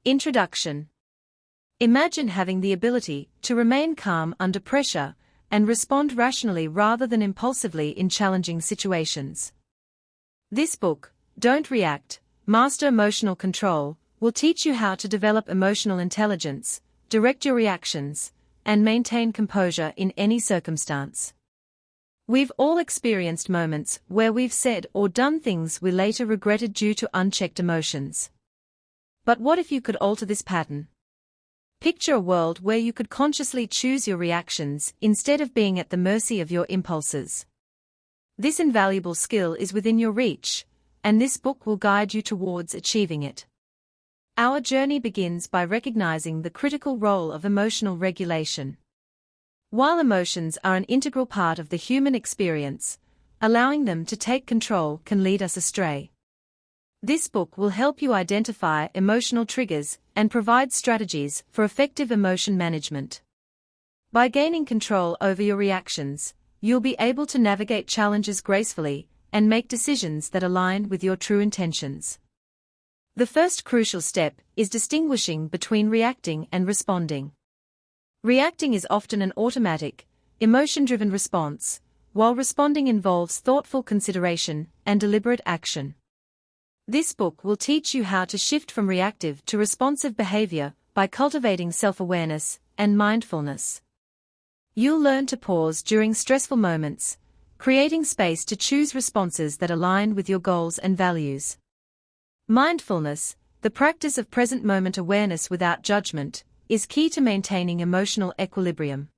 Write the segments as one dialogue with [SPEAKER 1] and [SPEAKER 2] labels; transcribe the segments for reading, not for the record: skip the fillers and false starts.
[SPEAKER 1] Introduction. Imagine having the ability to remain calm under pressure and respond rationally rather than impulsively in challenging situations. This book, Don't React, Master Emotional Control, will teach you how to develop emotional intelligence, direct your reactions, and maintain composure in any circumstance. We've all experienced moments where we've said or done things we later regretted due to unchecked emotions. But what if you could alter this pattern? Picture a world where you could consciously choose your reactions instead of being at the mercy of your impulses. This invaluable skill is within your reach, and this book will guide you towards achieving it. Our journey begins by recognizing the critical role of emotional regulation. While emotions are an integral part of the human experience, allowing them to take control can lead us astray. This book will help you identify emotional triggers and provide strategies for effective emotion management. By gaining control over your reactions, you'll be able to navigate challenges gracefully and make decisions that align with your true intentions. The first crucial step is distinguishing between reacting and responding. Reacting is often an automatic, emotion-driven response, while responding involves thoughtful consideration and deliberate action. This book will teach you how to shift from reactive to responsive behavior by cultivating self-awareness and mindfulness. You'll learn to pause during stressful moments, creating space to choose responses that align with your goals and values. Mindfulness, the practice of present moment awareness without judgment, is key to maintaining emotional equilibrium.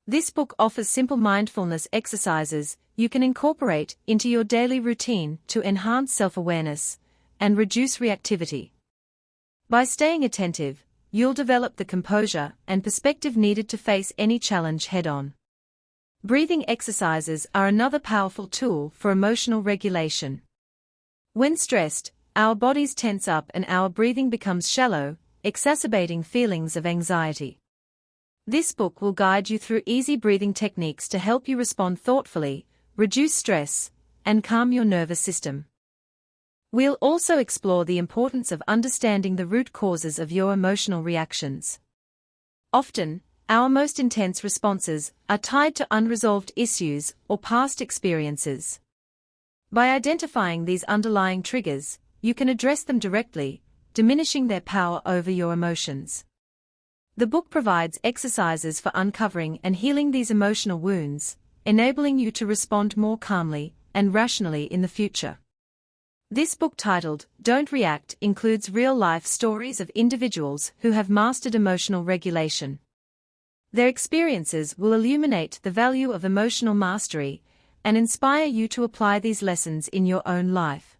[SPEAKER 1] This book offers simple mindfulness exercises you can incorporate into your daily routine to enhance self-awareness and reduce reactivity. By staying attentive, you'll develop the composure and perspective needed to face any challenge head-on. Breathing exercises are another powerful tool for emotional regulation. When stressed, our bodies tense up and our breathing becomes shallow, exacerbating feelings of anxiety. This book will guide you through easy breathing techniques to help you respond thoughtfully, reduce stress, and calm your nervous system. We'll also explore the importance of understanding the root causes of your emotional reactions. Often, our most intense responses are tied to unresolved issues or past experiences. By identifying these underlying triggers, you can address them directly, diminishing their power over your emotions. The book provides exercises for uncovering and healing these emotional wounds, enabling you to respond more calmly and rationally in the future. This book titled Don't React includes real-life stories of individuals who have mastered emotional regulation. Their experiences will illuminate the value of emotional mastery and inspire you to apply these lessons in your own life.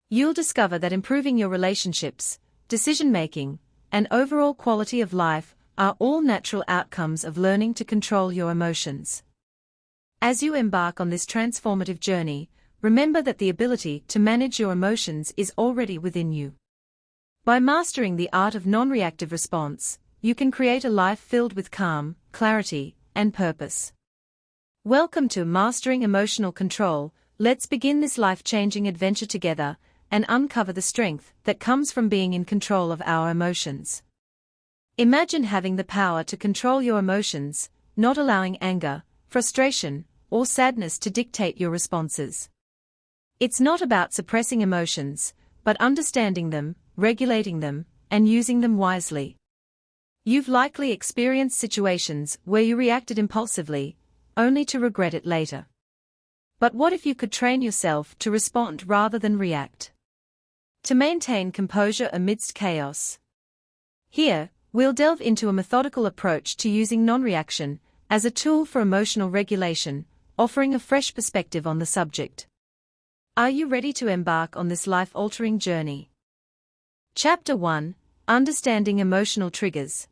[SPEAKER 1] You'll discover that improving your relationships, decision-making, and overall quality of life are all natural outcomes of learning to control your emotions. As you embark on this transformative journey, remember that the ability to manage your emotions is already within you. By mastering the art of non-reactive response, you can create a life filled with calm, clarity, and purpose. Welcome to Mastering Emotional Control. Let's begin this life-changing adventure together and uncover the strength that comes from being in control of our emotions. Imagine having the power to control your emotions, not allowing anger, frustration, or sadness to dictate your responses. It's not about suppressing emotions, but understanding them, regulating them, and using them wisely. You've likely experienced situations where you reacted impulsively, only to regret it later. But what if you could train yourself to respond rather than react? To maintain composure amidst chaos. Here, we'll delve into a methodical approach to using non-reaction as a tool for emotional regulation, offering a fresh perspective on the subject. Are you ready to embark on this life-altering journey? Chapter 1: Understanding Emotional Triggers.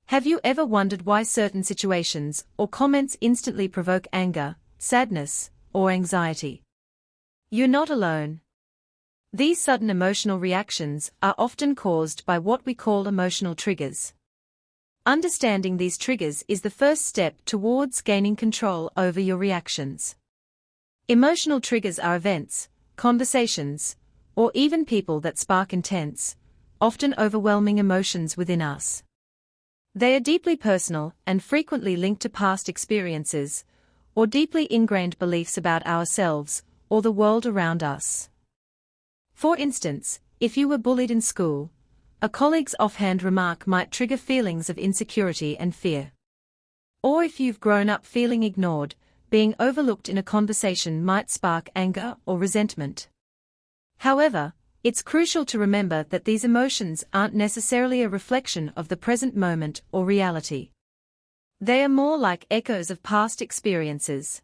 [SPEAKER 1] Have you ever wondered why certain situations or comments instantly provoke anger, sadness, or anxiety? You're not alone. These sudden emotional reactions are often caused by what we call emotional triggers. Understanding these triggers is the first step towards gaining control over your reactions. Emotional triggers are events, conversations, or even people that spark intense, often overwhelming emotions within us. They are deeply personal and frequently linked to past experiences, or deeply ingrained beliefs about ourselves or the world around us. For instance, if you were bullied in school, a colleague's offhand remark might trigger feelings of insecurity and fear. Or if you've grown up feeling ignored, being overlooked in a conversation might spark anger or resentment. However, it's crucial to remember that these emotions aren't necessarily a reflection of the present moment or reality. They are more like echoes of past experiences.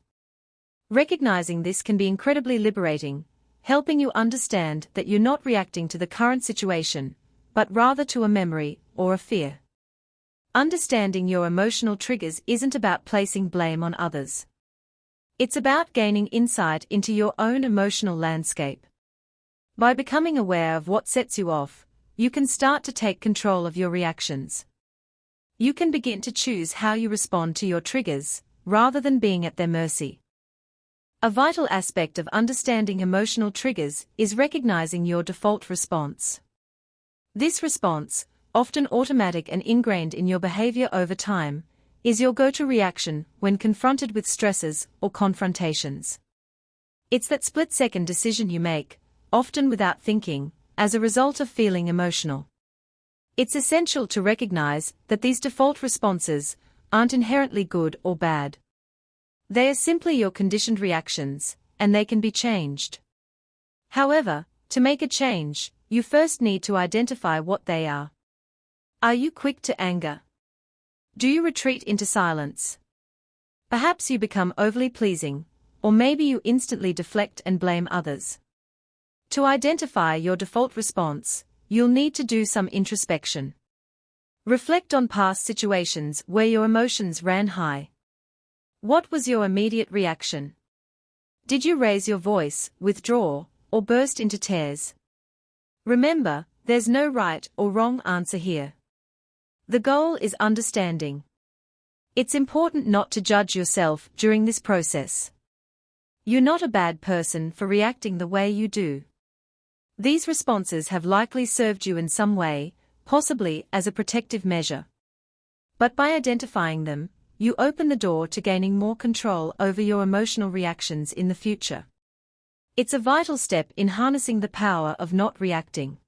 [SPEAKER 1] Recognizing this can be incredibly liberating, helping you understand that you're not reacting to the current situation, but rather to a memory or a fear. Understanding your emotional triggers isn't about placing blame on others. It's about gaining insight into your own emotional landscape. By becoming aware of what sets you off, you can start to take control of your reactions. You can begin to choose how you respond to your triggers, rather than being at their mercy. A vital aspect of understanding emotional triggers is recognizing your default response. This response, often automatic and ingrained in your behavior over time, is your go-to reaction when confronted with stresses or confrontations. It's that split-second decision you make, often without thinking, as a result of feeling emotional. It's essential to recognize that these default responses aren't inherently good or bad. They are simply your conditioned reactions, and they can be changed. However, to make a change, you first need to identify what they are. Are you quick to anger? Do you retreat into silence? Perhaps you become overly pleasing, or maybe you instantly deflect and blame others. To identify your default response, you'll need to do some introspection. Reflect on past situations where your emotions ran high. What was your immediate reaction? Did you raise your voice, withdraw, or burst into tears? Remember, there's no right or wrong answer here. The goal is understanding. It's important not to judge yourself during this process. You're not a bad person for reacting the way you do. These responses have likely served you in some way, possibly as a protective measure. But by identifying them, you open the door to gaining more control over your emotional reactions in the future. It's a vital step in harnessing the power of not reacting.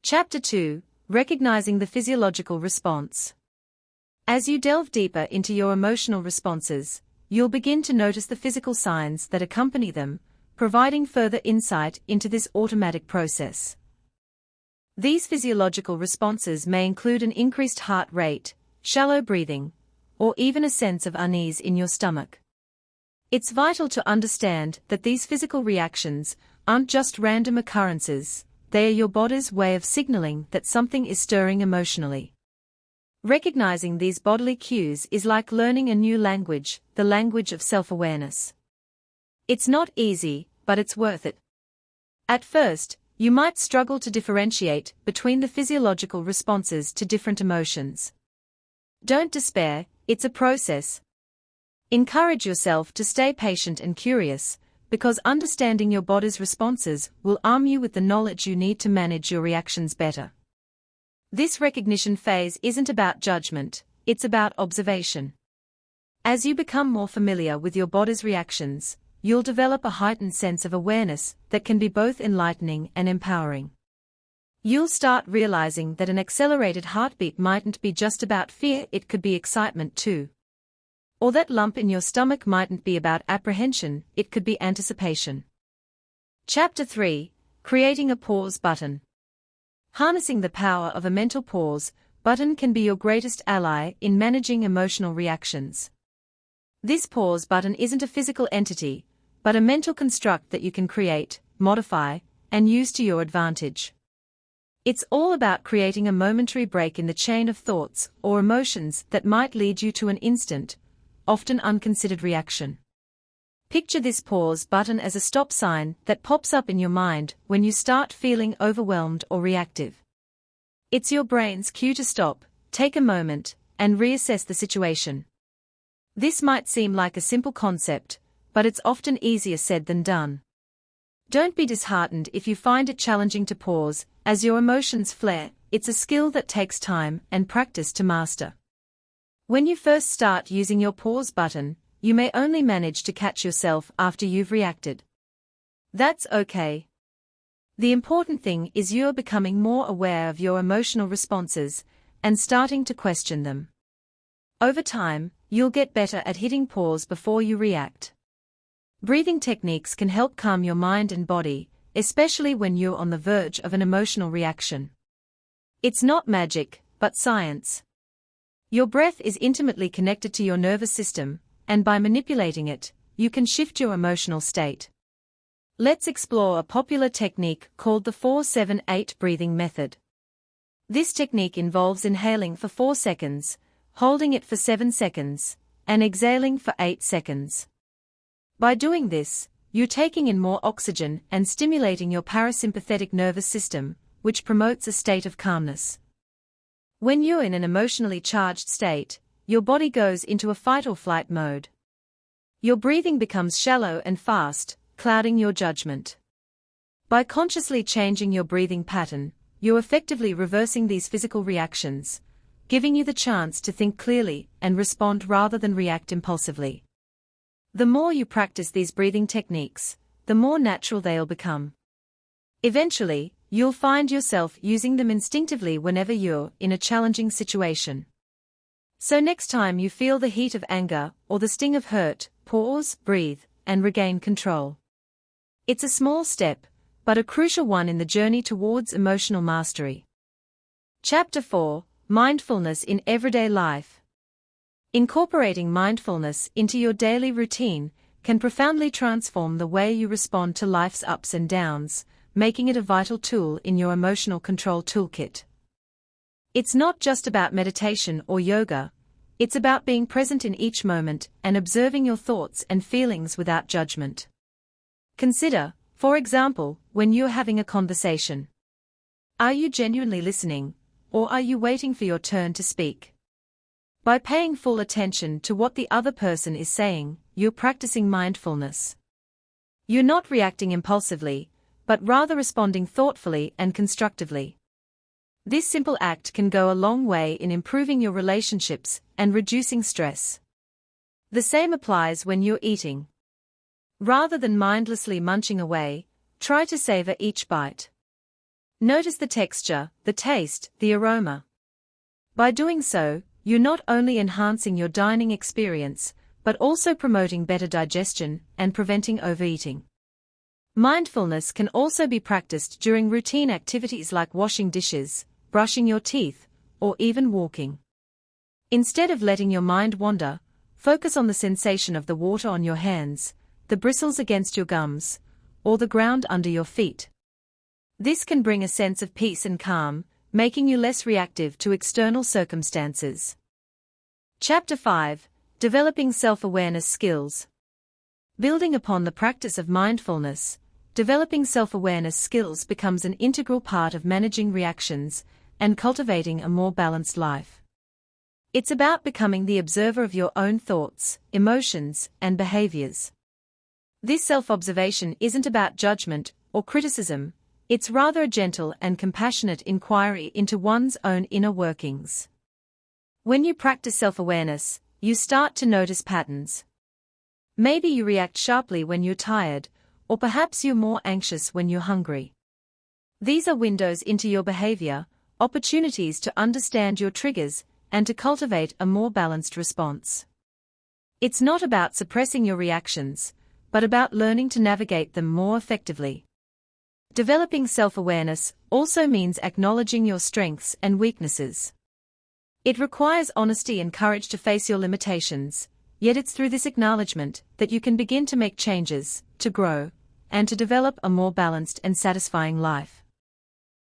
[SPEAKER 1] Chapter 2: Recognizing the Physiological Response. As you delve deeper into your emotional responses, you'll begin to notice the physical signs that accompany them, providing further insight into this automatic process. These physiological responses may include an increased heart rate, shallow breathing, or even a sense of unease in your stomach. It's vital to understand that these physical reactions aren't just random occurrences, they are your body's way of signaling that something is stirring emotionally. Recognizing these bodily cues is like learning a new language, the language of self-awareness. It's not easy, but it's worth it. At first, you might struggle to differentiate between the physiological responses to different emotions. Don't despair, it's a process. Encourage yourself to stay patient and curious, because understanding your body's responses will arm you with the knowledge you need to manage your reactions better. This recognition phase isn't about judgment, it's about observation. As you become more familiar with your body's reactions, you'll develop a heightened sense of awareness that can be both enlightening and empowering. You'll start realizing that an accelerated heartbeat mightn't be just about fear, it could be excitement too. Or that lump in your stomach mightn't be about apprehension, it could be anticipation. Chapter 3: Creating a Pause Button. Harnessing the power of a mental pause button can be your greatest ally in managing emotional reactions. This pause button isn't a physical entity, but a mental construct that you can create, modify, and use to your advantage. It's all about creating a momentary break in the chain of thoughts or emotions that might lead you to an instant, often unconsidered reaction. Picture this pause button as a stop sign that pops up in your mind when you start feeling overwhelmed or reactive. It's your brain's cue to stop, take a moment, and reassess the situation. This might seem like a simple concept, but it's often easier said than done. Don't be disheartened if you find it challenging to pause, as your emotions flare. It's a skill that takes time and practice to master. When you first start using your pause button, you may only manage to catch yourself after you've reacted. That's okay. The important thing is you're becoming more aware of your emotional responses and starting to question them. Over time, you'll get better at hitting pause before you react. Breathing techniques can help calm your mind and body, especially when you're on the verge of an emotional reaction. It's not magic, but science. Your breath is intimately connected to your nervous system, and by manipulating it, you can shift your emotional state. Let's explore a popular technique called the 4-7-8 breathing method. This technique involves inhaling for 4 seconds, holding it for 7 seconds, and exhaling for 8 seconds. By doing this, you're taking in more oxygen and stimulating your parasympathetic nervous system, which promotes a state of calmness. When you're in an emotionally charged state, your body goes into a fight-or-flight mode. Your breathing becomes shallow and fast, clouding your judgment. By consciously changing your breathing pattern, you're effectively reversing these physical reactions, giving you the chance to think clearly and respond rather than react impulsively. The more you practice these breathing techniques, the more natural they'll become. Eventually, you'll find yourself using them instinctively whenever you're in a challenging situation. So next time you feel the heat of anger or the sting of hurt, pause, breathe, and regain control. It's a small step, but a crucial one in the journey towards emotional mastery. Chapter 4: Mindfulness in Everyday Life. Incorporating mindfulness into your daily routine can profoundly transform the way you respond to life's ups and downs, making it a vital tool in your emotional control toolkit. It's not just about meditation or yoga, it's about being present in each moment and observing your thoughts and feelings without judgment. Consider, for example, when you're having a conversation. Are you genuinely listening, or are you waiting for your turn to speak? By paying full attention to what the other person is saying, you're practicing mindfulness. You're not reacting impulsively, but rather responding thoughtfully and constructively. This simple act can go a long way in improving your relationships and reducing stress. The same applies when you're eating. Rather than mindlessly munching away, try to savor each bite. Notice the texture, the taste, the aroma. By doing so, you're not only enhancing your dining experience, but also promoting better digestion and preventing overeating. Mindfulness can also be practiced during routine activities like washing dishes, brushing your teeth, or even walking. Instead of letting your mind wander, focus on the sensation of the water on your hands, the bristles against your gums, or the ground under your feet. This can bring a sense of peace and calm, making you less reactive to external circumstances. Chapter 5: Developing Self-Awareness Skills. Building upon the practice of mindfulness, developing self-awareness skills becomes an integral part of managing reactions and cultivating a more balanced life. It's about becoming the observer of your own thoughts, emotions, and behaviors. This self-observation isn't about judgment or criticism, it's rather a gentle and compassionate inquiry into one's own inner workings. When you practice self-awareness, you start to notice patterns. Maybe you react sharply when you're tired, or perhaps you're more anxious when you're hungry. These are windows into your behavior, opportunities to understand your triggers, and to cultivate a more balanced response. It's not about suppressing your reactions, but about learning to navigate them more effectively. Developing self-awareness also means acknowledging your strengths and weaknesses. It requires honesty and courage to face your limitations, yet it's through this acknowledgement that you can begin to make changes, to grow, and to develop a more balanced and satisfying life.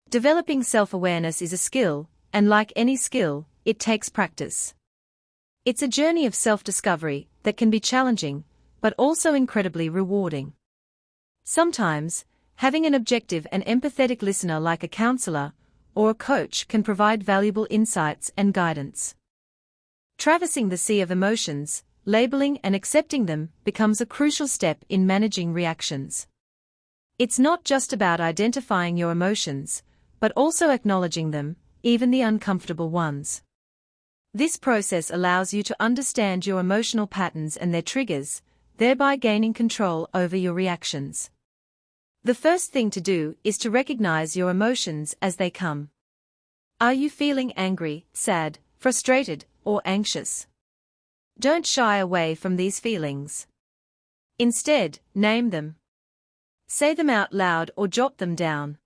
[SPEAKER 1] Developing self-awareness is a skill, and like any skill, it takes practice. It's a journey of self-discovery that can be challenging, but also incredibly rewarding. Sometimes, having an objective and empathetic listener like a counselor or a coach can provide valuable insights and guidance. Traversing the sea of emotions, labeling and accepting them becomes a crucial step in managing reactions. It's not just about identifying your emotions, but also acknowledging them, even the uncomfortable ones. This process allows you to understand your emotional patterns and their triggers, thereby gaining control over your reactions. The first thing to do is to recognize your emotions as they come. Are you feeling angry, sad, frustrated, or anxious? Don't shy away from these feelings. Instead, name them. Say them out loud or jot them down.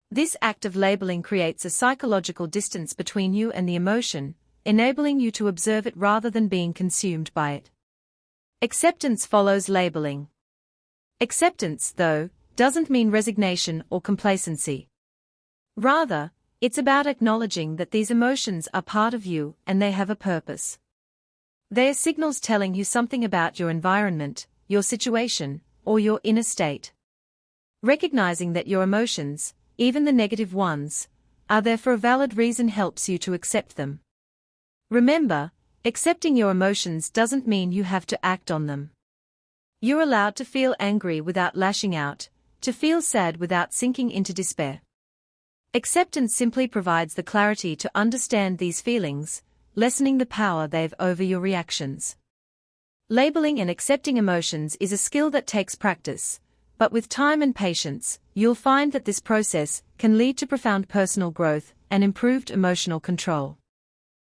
[SPEAKER 1] This act of labeling creates a psychological distance between you and the emotion, enabling you to observe it rather than being consumed by it. Acceptance follows labeling. Acceptance, though, doesn't mean resignation or complacency. Rather, it's about acknowledging that these emotions are part of you and they have a purpose. They are signals telling you something about your environment, your situation, or your inner state. Recognizing that your emotions, even the negative ones, are there for a valid reason helps you to accept them. Remember, accepting your emotions doesn't mean you have to act on them. You're allowed to feel angry without lashing out, to feel sad without sinking into despair. Acceptance simply provides the clarity to understand these feelings, lessening the power they've over your reactions. Labeling and accepting emotions is a skill that takes practice, but with time and patience, you'll find that this process can lead to profound personal growth and improved emotional control.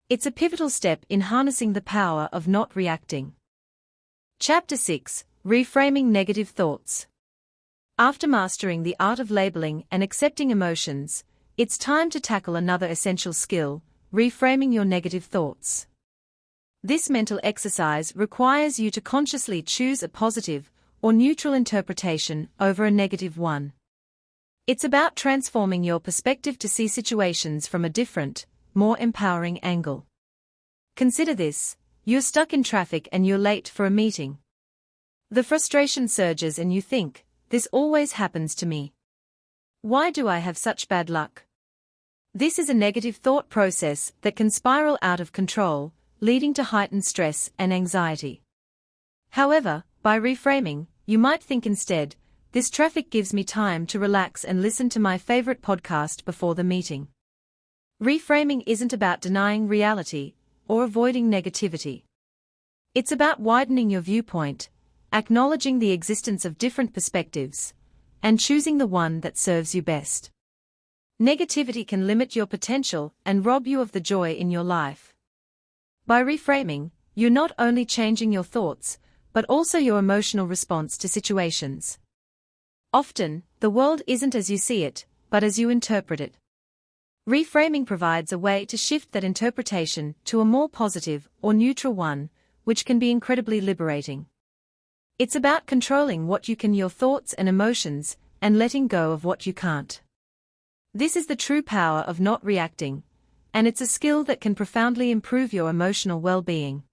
[SPEAKER 1] It's a pivotal step in harnessing the power of not reacting. Chapter 6: Reframing Negative Thoughts. After mastering the art of labeling and accepting emotions, it's time to tackle another essential skill: reframing your negative thoughts. This mental exercise requires you to consciously choose a positive or neutral interpretation over a negative one. It's about transforming your perspective to see situations from a different, more empowering angle. Consider this: you're stuck in traffic and you're late for a meeting. The frustration surges and you think, "This always happens to me. Why do I have such bad luck?" This is a negative thought process that can spiral out of control, leading to heightened stress and anxiety. However, by reframing, you might think instead, "This traffic gives me time to relax and listen to my favorite podcast before the meeting." Reframing isn't about denying reality or avoiding negativity. It's about widening your viewpoint, acknowledging the existence of different perspectives, and choosing the one that serves you best. Negativity can limit your potential and rob you of the joy in your life. By reframing, you're not only changing your thoughts, but also your emotional response to situations. Often, the world isn't as you see it, but as you interpret it. Reframing provides a way to shift that interpretation to a more positive or neutral one, which can be incredibly liberating. It's about controlling what you can, your thoughts and emotions, and letting go of what you can't. This is the true power of not reacting, and it's a skill that can profoundly improve your emotional well-being.